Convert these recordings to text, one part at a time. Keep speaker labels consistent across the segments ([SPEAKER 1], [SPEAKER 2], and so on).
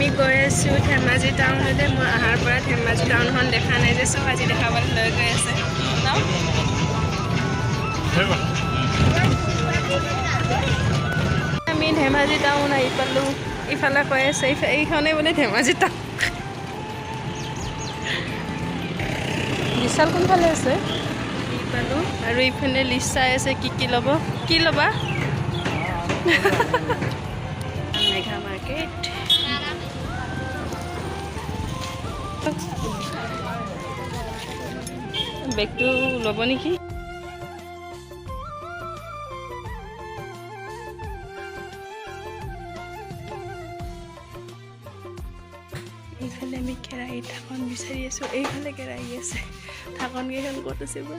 [SPEAKER 1] আমি গৈ আছোঁ ধেমাজি টাউনলৈ মই অহাৰ পৰা ধেমাজি টাউনখন দেখা নাই যে চব আজি দেখাবলৈ লৈ গৈ আছে ন আমি ধেমাজি টাউন আহি পালোঁ ইফালে কৈ আছে এইখনে বোলে ধেমাজি টাউন বিশাল কোনফালে আছে পালোঁ আৰু ইফালে লিষ্ট চাই আছে কি ল'ব কি ল'বা মেঘা মাৰ্কেট বেগটো ল'ব নেকি এইফালে আমি কেৰাহী ঢাকন বিচাৰি আছোঁ এইফালে কেৰাহী আছে ঢাকন কেইখন ক'ত আছে বা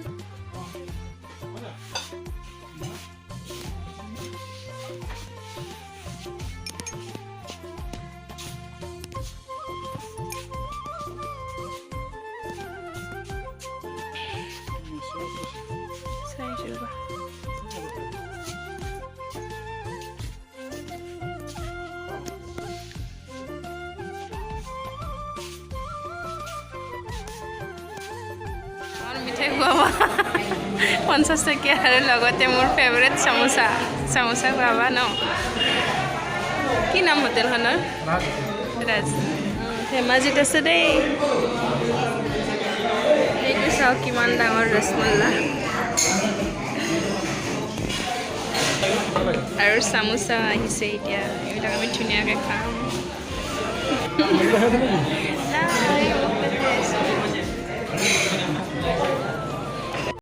[SPEAKER 1] চাইছোঁ বা মিঠাই খুৱাবা 50 টকীয়া আৰু লগতে মোৰ ফেভৰেট চামোচা খুৱাবা ন কি নাম হোটেলখনৰ ৰাজ ধেমাজিত আছে দেই এইটো চাওক কিমান ডাঙৰ ৰসমল্লা আৰু চামোচা আহিছে এতিয়া এইবিলাক আমি ধুনীয়াকৈ খাম